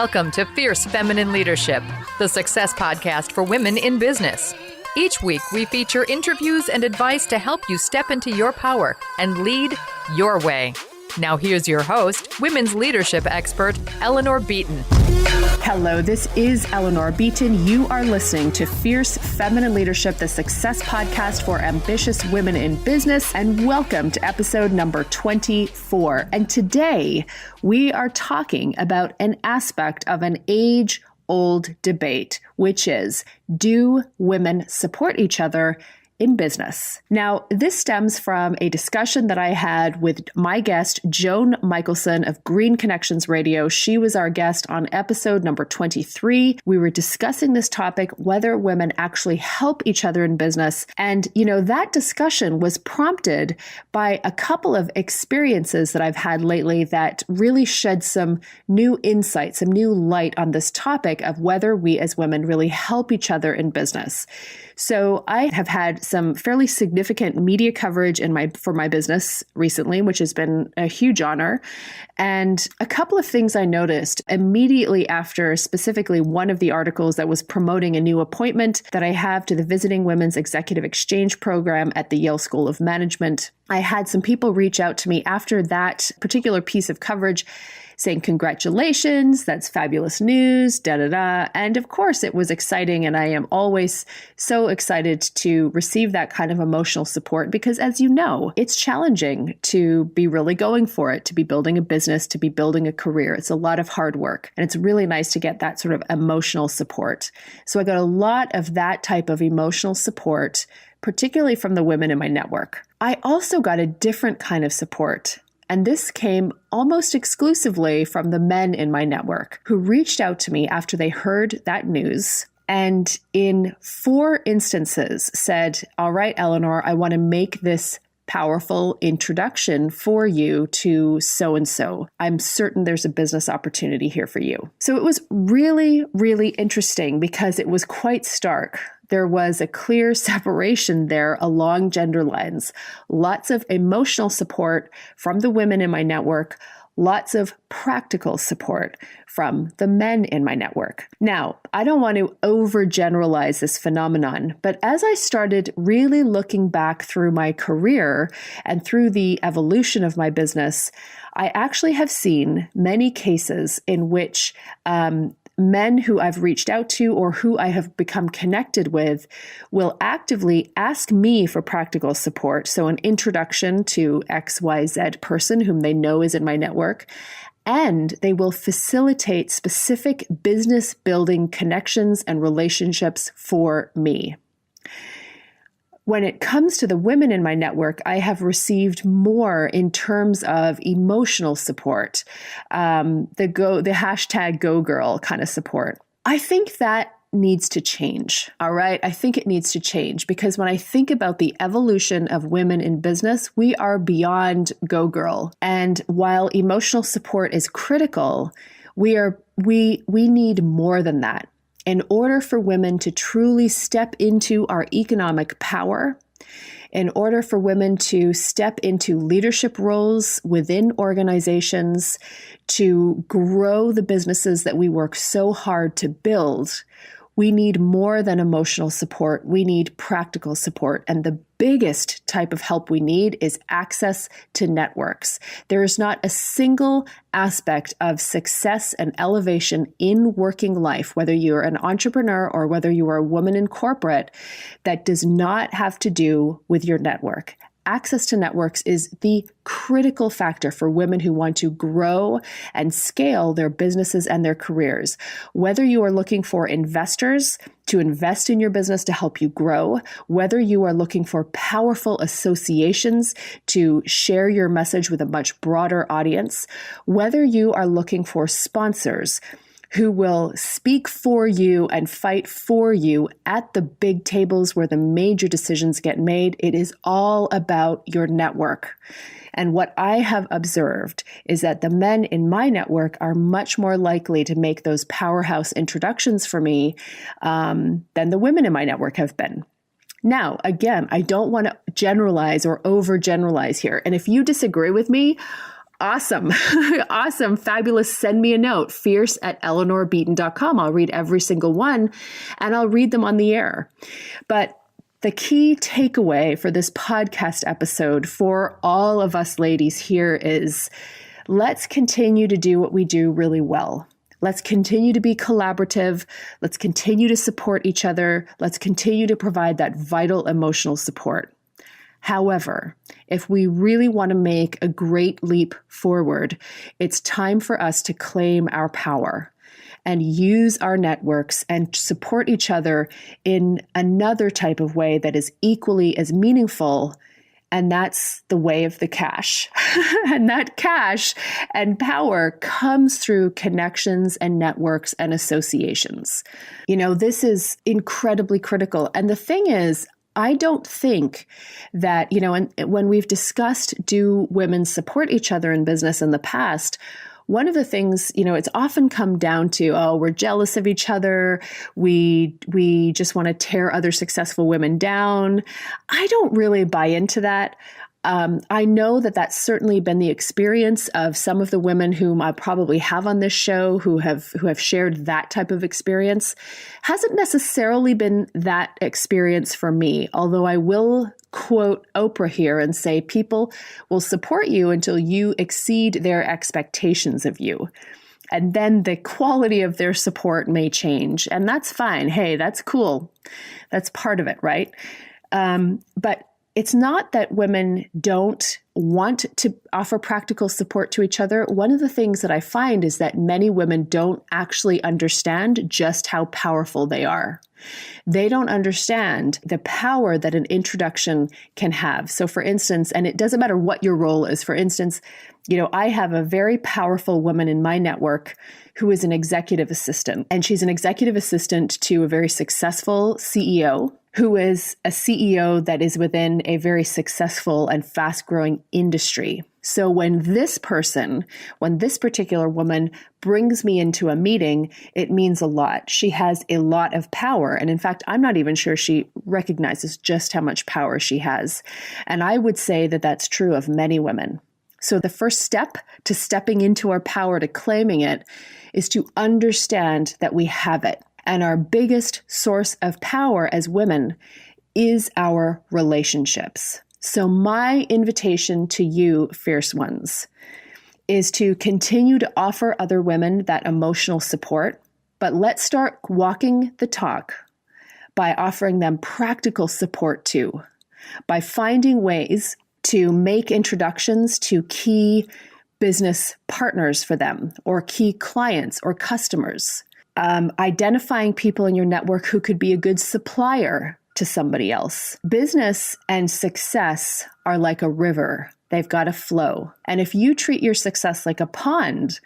Welcome to Fierce Feminine Leadership, the success podcast for women in business. Each week, we feature interviews and advice to help you step into your power and lead your way. Now here's your host, women's leadership expert, Eleanor Beaton. Hello, this is Eleanor Beaton. You are listening to Fierce Feminine Leadership, the success podcast for ambitious women in business, and welcome to episode number 24. And today, we are talking about an aspect of an age-old debate, which is, do women support each other in business? Now, this stems from a discussion that I had with my guest, Joan Michelson of Green Connections Radio. She was our guest on episode number 23. We were discussing this topic, whether women actually help each other in business. And, that discussion was prompted by a couple of experiences that I've had lately that really shed some new insight, some new light on this topic of whether we as women really help each other in business. So I have had some fairly significant media coverage for my business recently, which has been a huge honor. And a couple of things I noticed immediately after specifically one of the articles that was promoting a new appointment that I have to the Visiting Women's Executive Exchange Program at the Yale School of Management. I had some people reach out to me after that particular piece of coverage saying, congratulations, that's fabulous news, da-da-da. And of course, it was exciting. And I am always so excited to receive that kind of emotional support because, as you know, it's challenging to be really going for it, to be building a business, to be building a career. It's a lot of hard work. And it's really nice to get that sort of emotional support. So I got a lot of that type of emotional support, particularly from the women in my network. I also got a different kind of support. And this came almost exclusively from the men in my network who reached out to me after they heard that news. And in 4 instances said, all right, Eleanor, I want to make this powerful introduction for you to so-and-so. I'm certain there's a business opportunity here for you. So it was really, really interesting because it was quite stark. There was a clear separation there along gender lines, lots of emotional support from the women in my network, lots of practical support from the men in my network. Now, I don't want to overgeneralize this phenomenon, but as I started really looking back through my career and through the evolution of my business, I actually have seen many cases in which men who I've reached out to or who I have become connected with will actively ask me for practical support. So an introduction to XYZ person whom they know is in my network. And they will facilitate specific business building connections and relationships for me. When it comes to the women in my network, I have received more in terms of emotional support, the hashtag Go Girl kind of support. I think that needs to change. All right. I think it needs to change because when I think about the evolution of women in business, we are beyond Go Girl. And while emotional support is critical, we need more than that. In order for women to truly step into our economic power, in order for women to step into leadership roles within organizations, to grow the businesses that we work so hard to build, we need more than emotional support. We need practical support. And the biggest type of help we need is access to networks. There is not a single aspect of success and elevation in working life, whether you're an entrepreneur or whether you are a woman in corporate, that does not have to do with your network. Access to networks is the critical factor for women who want to grow and scale their businesses and their careers. Whether you are looking for investors to invest in your business to help you grow, whether you are looking for powerful associations to share your message with a much broader audience, whether you are looking for sponsors who will speak for you and fight for you at the big tables where the major decisions get made. It is all about your network. And what I have observed is that the men in my network are much more likely to make those powerhouse introductions for me than the women in my network have been. Now, again, I don't want to generalize or overgeneralize here. And if you disagree with me, Awesome. Awesome. Fabulous. Send me a note, fierce@eleanorbeaton.com. I'll read every single one and I'll read them on the air. But the key takeaway for this podcast episode for all of us ladies here is let's continue to do what we do really well. Let's continue to be collaborative. Let's continue to support each other. Let's continue to provide that vital emotional support. However, if we really want to make a great leap forward, it's time for us to claim our power and use our networks and support each other in another type of way that is equally as meaningful. And that's the way of the cash. And that cash and power comes through connections and networks and associations. This is incredibly critical. And the thing is, I don't think that, and when we've discussed, do women support each other in business in the past, one of the things, it's often come down to, we're jealous of each other. We just want to tear other successful women down. I don't really buy into that. I know that that's certainly been the experience of some of the women whom I probably have on this show who have shared that type of experience. Hasn't necessarily been that experience for me, although I will quote Oprah here and say people will support you until you exceed their expectations of you. And then the quality of their support may change. And that's fine. Hey, that's cool. That's part of it, right? But it's not that women don't want to offer practical support to each other. One of the things that I find is that many women don't actually understand just how powerful they are. They don't understand the power that an introduction can have. So for instance, and it doesn't matter what your role is, for instance, I have a very powerful woman in my network who is an executive assistant, and she's an executive assistant to a very successful CEO who is a CEO that is within a very successful and fast-growing industry. So when this particular woman brings me into a meeting, it means a lot. She has a lot of power. And in fact, I'm not even sure she recognizes just how much power she has. And I would say that that's true of many women. So the first step to stepping into our power, to claiming it, is to understand that we have it. And our biggest source of power as women is our relationships. So my invitation to you, fierce ones, is to continue to offer other women that emotional support, but let's start walking the talk by offering them practical support too, by finding ways to make introductions to key business partners for them, or key clients or customers. Identifying people in your network who could be a good supplier to somebody else. Business and success are like a river. They've got to flow. And if you treat your success like a pond,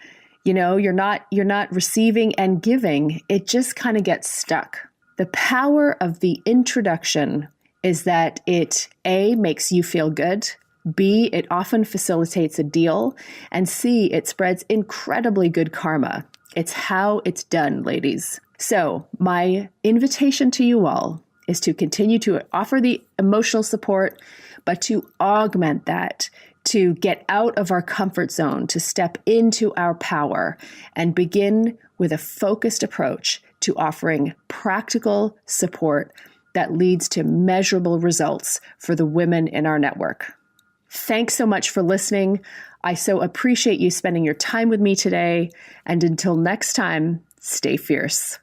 you're not receiving and giving, it just kind of gets stuck. The power of the introduction is that it, A, makes you feel good, B, it often facilitates a deal, and C, it spreads incredibly good karma. It's how it's done, ladies. So my invitation to you all is to continue to offer the emotional support, but to augment that, to get out of our comfort zone, to step into our power, and begin with a focused approach to offering practical support that leads to measurable results for the women in our network. Thanks so much for listening. I so appreciate you spending your time with me today. And until next time, stay fierce.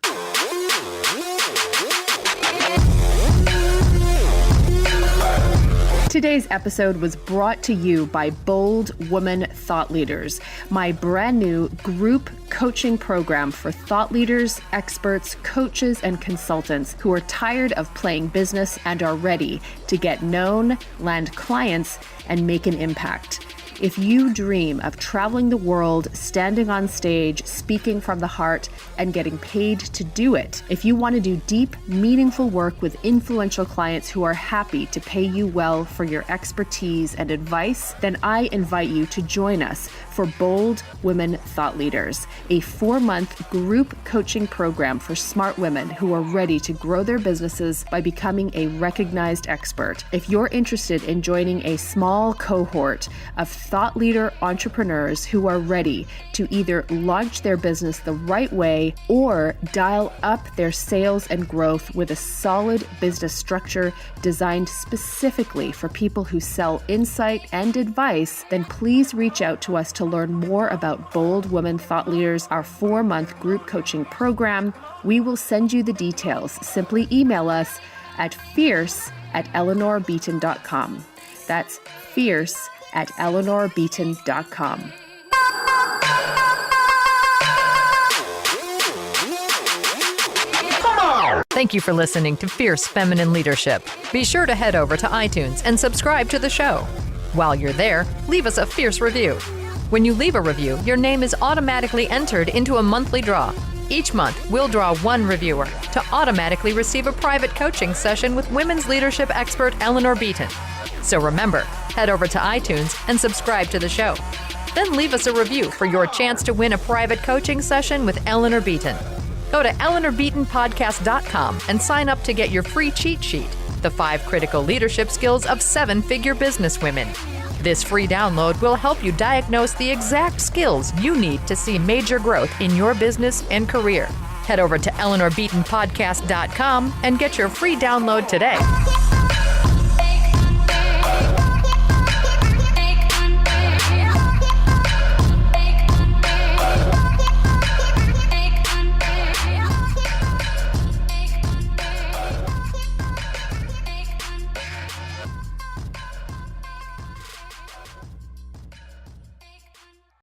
Today's episode was brought to you by Bold Woman Thought Leaders, my brand new group coaching program for thought leaders, experts, coaches, and consultants who are tired of playing business and are ready to get known, land clients, and make an impact. If you dream of traveling the world, standing on stage, speaking from the heart, and getting paid to do it, if you want to do deep, meaningful work with influential clients who are happy to pay you well for your expertise and advice, then I invite you to join us for Bold Women Thought Leaders, a 4-month group coaching program for smart women who are ready to grow their businesses by becoming a recognized expert. If you're interested in joining a small cohort of thought leader entrepreneurs who are ready to either launch their business the right way or dial up their sales and growth with a solid business structure designed specifically for people who sell insight and advice, then please reach out to us to learn more about Bold Women Thought Leaders, our 4-month group coaching program. We will send you the details. Simply email us at fierce@eleanorbeaton.com. That's fierce@eleanorbeaton.com. Thank you for listening to Fierce Feminine Leadership. Be sure to head over to iTunes and subscribe to the show. While you're there, leave us a fierce review. When you leave a review, your name is automatically entered into a monthly draw. Each month, we'll draw one reviewer to automatically receive a private coaching session with women's leadership expert Eleanor Beaton. So remember, head over to iTunes and subscribe to the show. Then leave us a review for your chance to win a private coaching session with Eleanor Beaton. Go to eleanorbeatonpodcast.com and sign up to get your free cheat sheet, the 5 critical leadership skills of 7-figure business women. This free download will help you diagnose the exact skills you need to see major growth in your business and career. Head over to eleanorbeatonpodcast.com and get your free download today.